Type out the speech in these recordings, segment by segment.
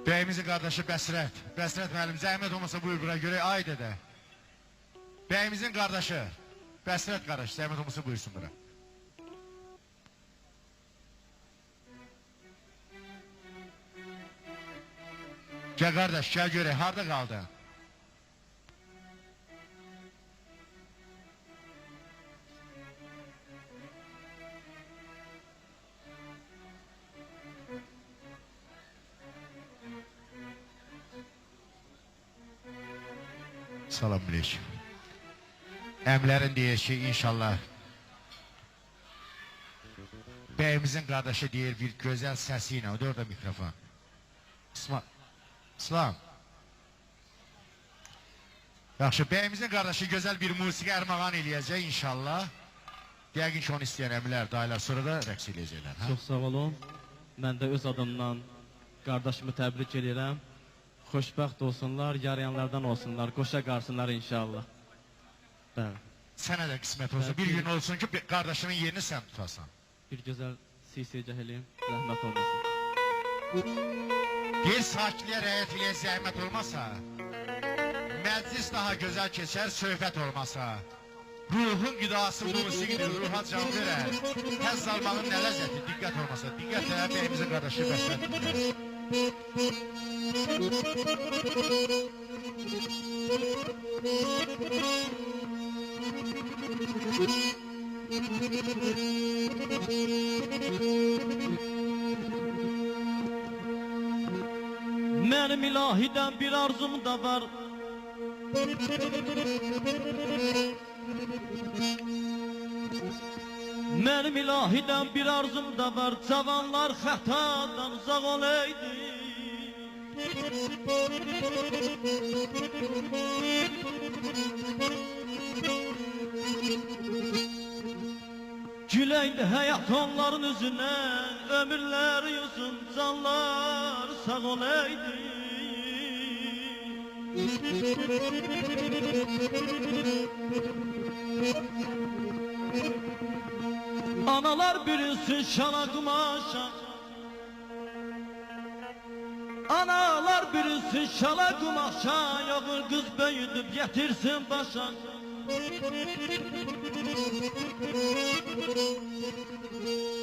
Bəyimizin qardaşı Bəsrət. Bəsrət müəllim, zəhmət olmasa buyur bura görək. Ay dədə. Bəyimizin qardaşı Bəsrət qardaş, zəhmət olmasa buyursun bura. Gəl qardaş, gəl görək, harada qaldın? Salamünaleyküm. Əmlərin deyir ki, inşallah bəyimizin qardaşı deyir bir gözəl səsi ilə, o da orada mikrofon. İslam. Yaxşı, bəyimizin qardaşı gözəl bir musiqi ərmağan eləyəcək inşallah. Yəqin ki, onu istəyən əmlər, dayılar sonra da rəqs eləyəcəklər. Çox sağ olun. Mən də öz adımdan qardaşımı təbrik edirəm. Xoşbəxt olsunlar, yarayanlardan olsunlar, qoşa qarsınlar inşallah. Bəli. Sənə də qismət olsun, bir gün olsun ki, qardaşının yerini sən tutasan. Bir gözəl sisəcək eləyim, zəhmət olmasın. Bir sakitliyə rəyət eləyən zəhmət olmasa, məclis daha gözəl keçər, söhbət olmasa. Ruhun qidası musiqidir, ruha can verər. Həzz almağın nə ləzzəti, diqqət olmasa. Diqqət elə bəyimizin qardaşı Bəsrət dinlər. Mənim ilahidən bir arzum da var. Mənim ilahidən bir arzum da var. Cavanlar xətadan uzaq olaydı. Güləydi həyat onların üzünə, ömürləri uzun, canlar sağ olaydı. Analar bürünsün şana kumaşa, analar bürünsün şana kumaşa, yoğur kız böyüdüp getirsin başa.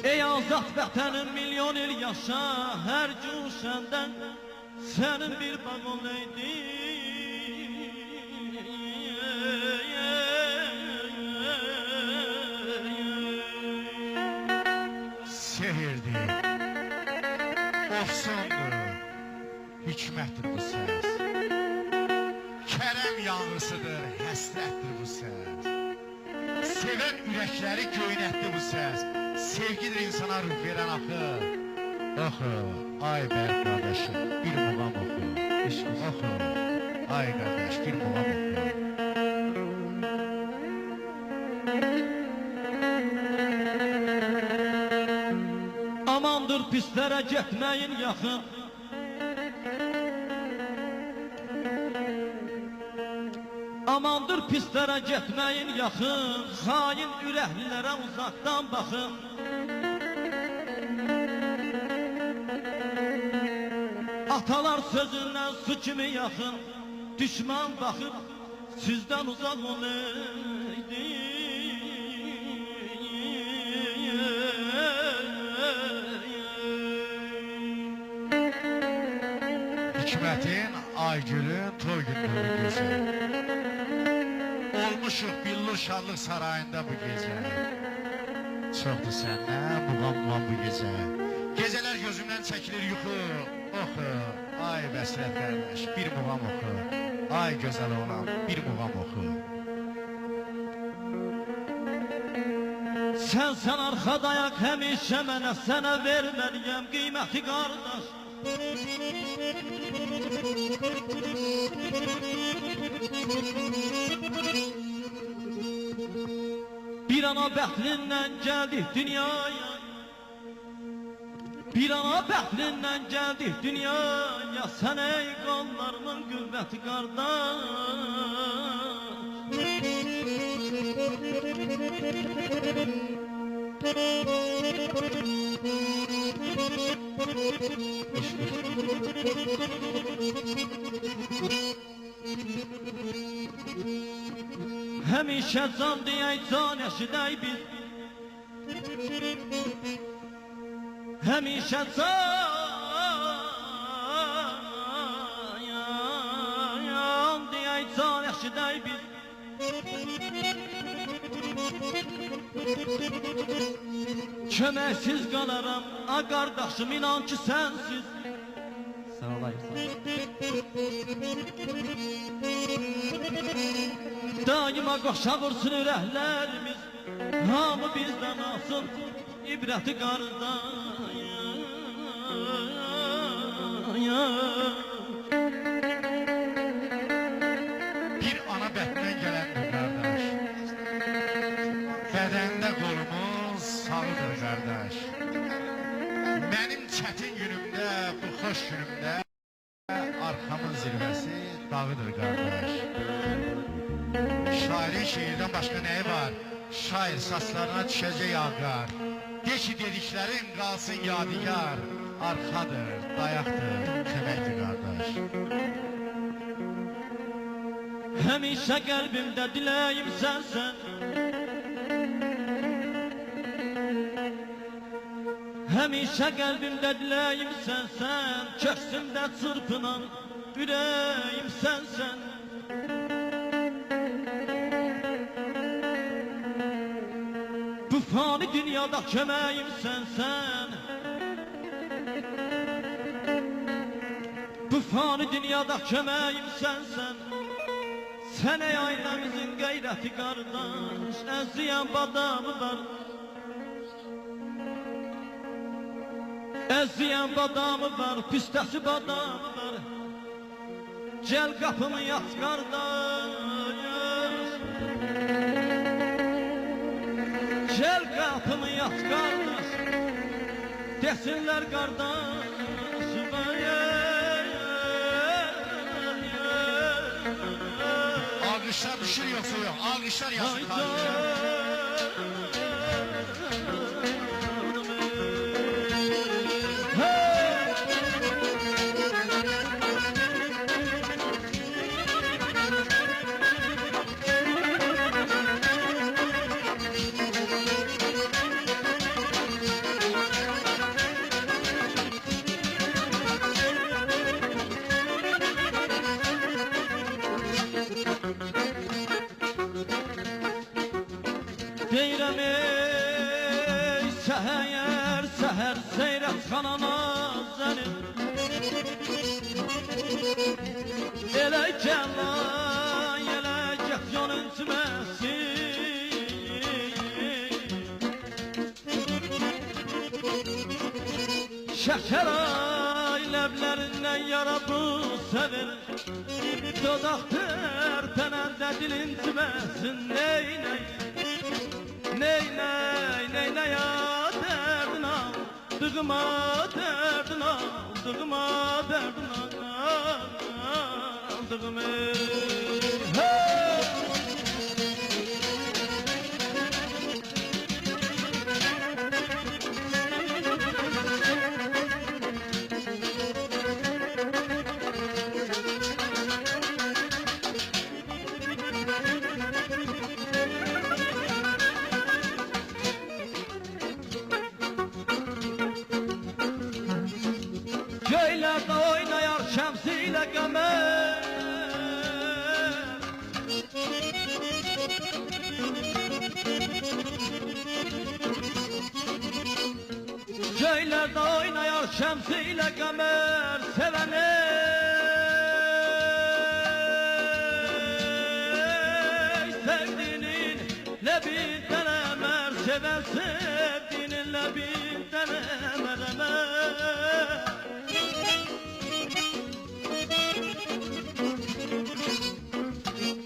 Ey azat vətənin milyon il yaşa, hər cuşəndən sənin bir bağ olaydı. Sehirdir, ofsundur, hikmətdir bu səs. Kərəm yanğısıdır, həsrətdir bu səs. Sevən ürəkləri göynətdir bu səs. Sevgidir insana ruh verən axır. Oxu, ay bərk qardaşım, bir muğam oxu. Oxu, ay qardaş, bir muğam oxu. Amandır pislərə getməyin yaxın. Amandır pislərə getməyin yaxın. Xain ürəklilərə uzaqdan baxın. Atalar sözündən su kimi yaxın. Düşman baxıb sizdən uzaq olaydı. Hikmətin, Aygülün, toy günləri gözəl. Olmuşuq billur şadlıq sarayında bu gecə. Çoxdur səndən, muğam bu gecə. Gecələr gözümdən çəkilir yuxu. Oxu, ay Bəsrət qardaş, bir muğam oxu. Ay gözəl oğlan, bir muğam oxu. Sən arxadayak həmişə mənə, sənə verməliyəm qiyməti qardaş. Bir ana bəxtindən gəldik dünyaya, bir ana bəxtindən gəldik dünyaya, sən ey qollarımın qüvvəti qardaş. Həmişə can deyək, can eşidək biz. Həmişə can deyək, can eşidək biz. Köməksiz qalaram, a qardaşım, inan ki sənsiz. Sağ olayırsan. Daima qoşa vursun ürəklərimiz, hamı bizdən alsın ibrəti qardan. Bir ana bətndən gələndir qardaş. Bədəndə qolumuz sağıdır qardaş. Mənim çətin günümdə, bu xoş günümdə arxamın zirvəsi dağıdır qardaş. Şairin şiirdən başqa nəyi var? Şair saçlarına düşəcək ağar. De ki dediklərin qalsın yadigar. Arxadır, dayaqdır, köməkdir qardaş. Həmişə qəlbimdə diləyim sənsən. Həmişə qəlbimdə diləyim sənsən. Köksümdə çırpınan ürəyim sənsən. Bu fani dünyada köməyim sənsən. Bu fani dünyada köməyim sənsən. Sənə ailəmizin qeyrəti qardaş. Əziyən badamı var, əziyən badamı var, pistəsi badamı var. Gəl qapımı yat qardaş. Gəl qapımı yat qardaş. Desinlər qardaş. Alqışlar düşür yoxsa yox? Alqışlar yazın kardeşim. Deyirəm ey səhər, səhər seyrət xanana zənim. Elə gəlay, elə get yolun tüməsin. Şəkər ay ləblərindən yara bu sevir. Dodaq tərpənəndə dilin tüməsin. Neynək, neynək, neynək ya dərdin al. Dığıma dərdin al, dığıma dərdin al. Dığımı göylerde oynayar şemsiyle kamer. Göylerde oynayar şemsiyle kamer. Sevene sevdiğinin lebinden emer. Seven sevdiğinin lebinden emer, emer.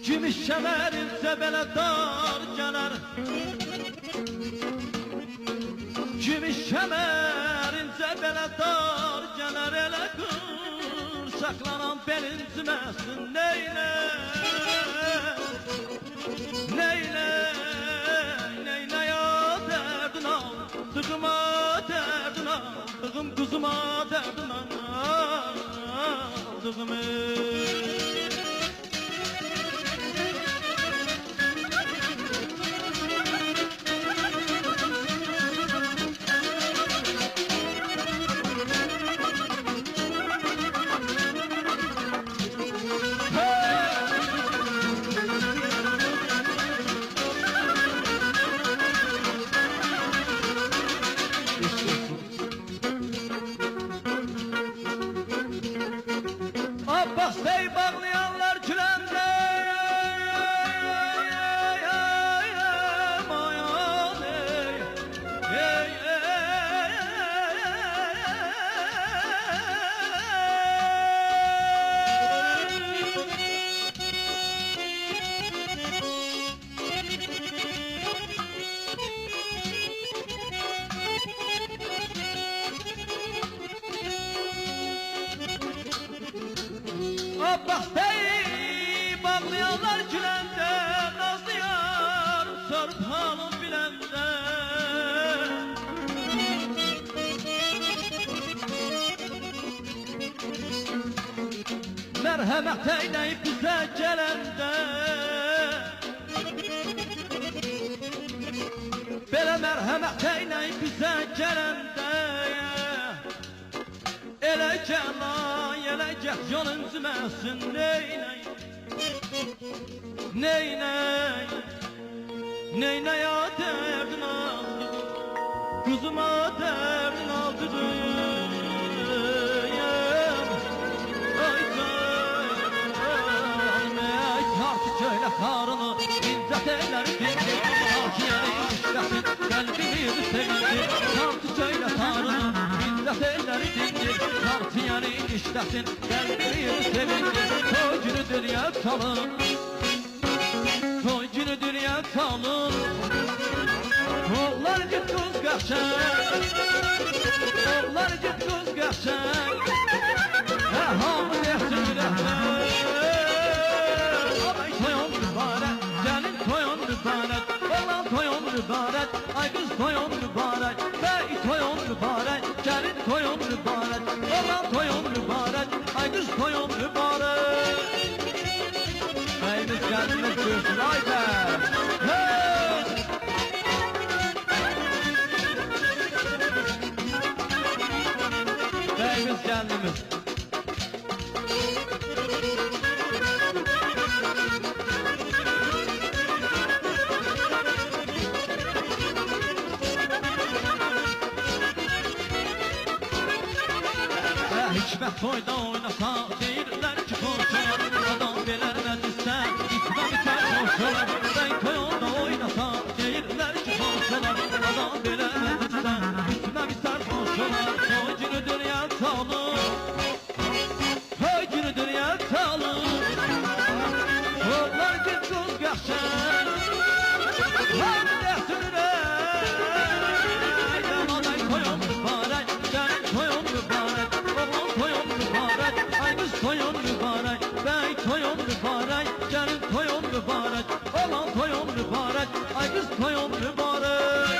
Gümüş kəmərinsə belə dar gələr. Gümüş kəmərinsə belə dar gələr. Elə qırşaqlanan belin ciməsin. Neylə, neylə, neylə ya dərdin al. Dığıma dərdin al, dığıma kuzuma derdinden aldığımı. Abbas'tay bağlayanlar külende Abbas'tay bağlayanlar külende nazlı yar sorup halım bilende. Merhamet eyleyip bize gelende, böyle merhamet eyleyip bize gelende. Eləcək yolun cüməsin, neynək, neynək, neynək ya dərdin aldı, kuzuma dərdin aldı. Ay canım, tartı söylə karını, izzət eller dindir, hakiyəni işləsin, qəlbimi sevindir. Tartı söylə karını, izzət eller dindir, tartiyəni işləsin, qəlbimi sevindir. Toy günü dünya çalın, toy günü dünya çalın. Oğlar git kuz qaşan, oğlar git kuz qaşan, hamı yəsin ürəklər. Ay toyun mübarək, gəlin toyun mübarək, oğlan toyun mübarək, ay qız toyun mübarək, bəy toyun mübarək, gəlin toyun mübarək, oğlan toyun mübarək, ay qız toyun mübarək. Bəyimiz gəldiniz görsün, ay bəy. Bəyimiz gəldiniz. Hikmət toyda oynasa, deyirlər ki qoşular, adam belərmədirsə, itmə bitər qoşular. Bəy toyda oynasa, deyirlər ki qoşular, adam belərmədirsə, itmə bitər qoşular. Toy günü dünya çalır, toy günü dünya çalır. Oğlar git qız qaşan, hamı dəsin ürək. Aday toyun mübarək, gəlin toyun mübarək, toyun mübarək, ay qız toyun mübarək, bəy toyun mübarək, gəlin toyun mübarək, oğlan toyun mübarək, ay qız toyun mübarək.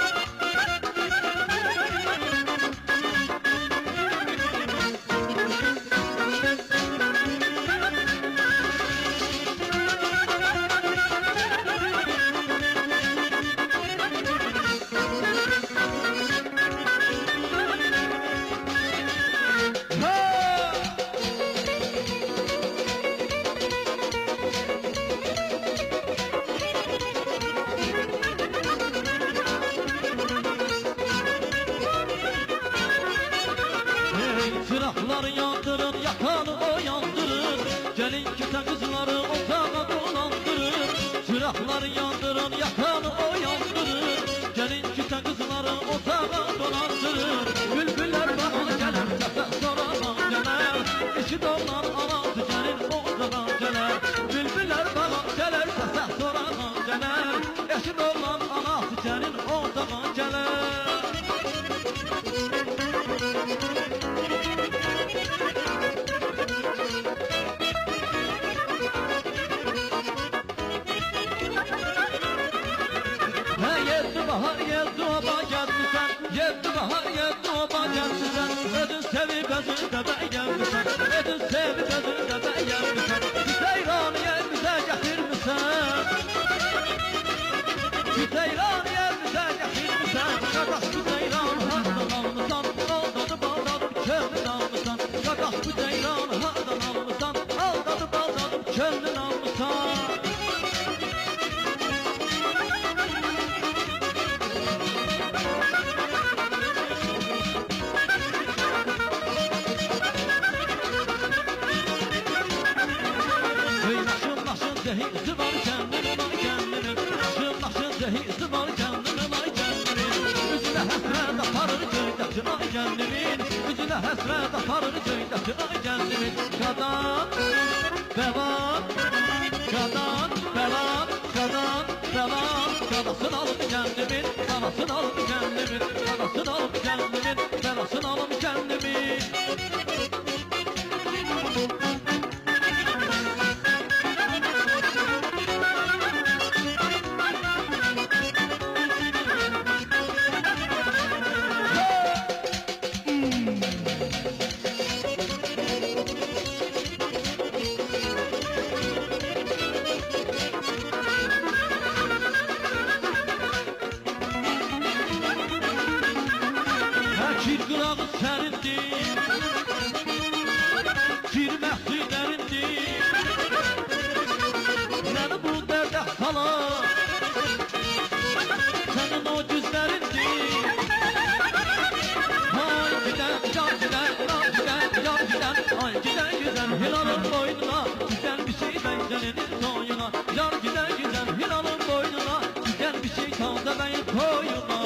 Çıraqları yandırın, yakanı o yandırın, gelin kite kızları otağa dolandırın. Çıraqları yandırın, yakanı o yandırın, gelin kite kızları otağa dolandırın. Bülbüller bana gelir, səsə soradan gələr, eşit olan anası gəlin otağa gələr. Bülbüller bana gelir, səsə soradan gələr, eşit olan anası gəlin otağa gələr. Yeddi bahar geldi, oba geldi sen, yeddi bahar geldi. Hasretli oba gelmişsen Özün sevip özün de beğenmişsen Özün sevip özün de beğenmişsen Hüseyran'ı yerimize getirmişsen Hüseyran'ı yerimize getirmişsen Kardeş Hüseyran'ı hardan almışsan Aldatıp aldatıp könlün almışsan Kardeş Hüseyran'ı hardan almışsan Aldatıp aldatıp könlün almışsan Zehirsi var kendinin ay kendinin Naşın zehirsi var kendinin ay kendinin Üzüne hasret aparır göydesin ay kendinin Üzüne hasret aparır göydesin ay kendinin Kadan, bevan, kadan, bevan, kadan, bevan Kadasını alıp kendimin, kadasını alıp kendimin Kadasını alıp kendimin, belasını alıp kendimin Kir qırağı sərindir Kir məxsidərindir Məni bu dərdə salar Sənin o güzlərindir Ay gidən, can gidən, can gidən, can gidən Ay gidən, gidən, hilalın boynuna Gidən bir şey bəyzəlinin soyuna Yar gidən, gidən, hilalın boynuna Gidən bir şey taze bəyin toyuna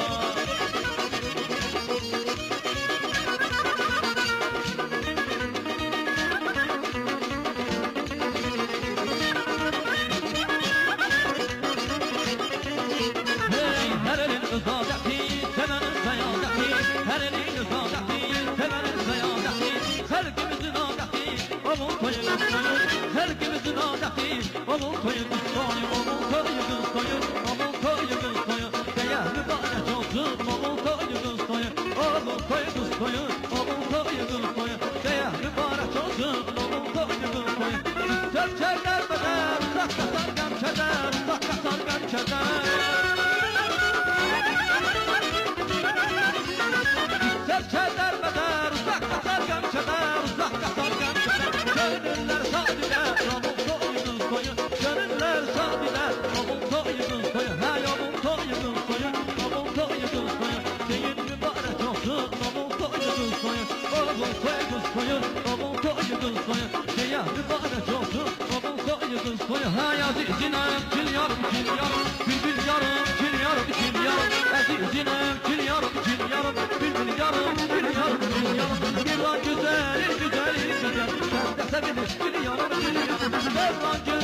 Özadəti, sevənin səyadəti Hər elin özadəti, sevənin səyadəti Xəlqimizin adəti, oğul toyu qız toyu Xəlqimizin adəti, oğul toyu qız toyu Oğul toyu qız toyu, oğul toyu qız toyu Deyər mübarək olsun, oğul toyu qız toyu Oğul toyu qız toyu, oğul toyu qız toyu Deyər mübarək olsun, oğul toyu qız toyu Sövkərlər bədər, uzaq qasar qəm kədər Uzaq qasar qəm kədər Sevkələr bədər, uzaq qatar qəmkədər, uzaq qatar qəmkədər Gönüller sadidə, oğul toyu qız toyu Gönüller sadidə, oğul toyu qız toyu Hey oğul toyu qız toyu, oğul toyu qız toyu Deyin mübarək olsun, oğul toyu qız toyu Oğul toyu qız toyu, oğul toyu qız toyu Deyin mübarək olsun, oğul toyu qız toyu Hey azizinem, kil yarım, kil yarım Bülbül yarım, kil yarım, kil yarım Azizinem, kil yarım, kil yarım Bülbül yarım, kil yarım, kil yarım Bir lan güzel, güzel, güzel Sen de sevinir, kil yarım, kil yarım Bir lan güzel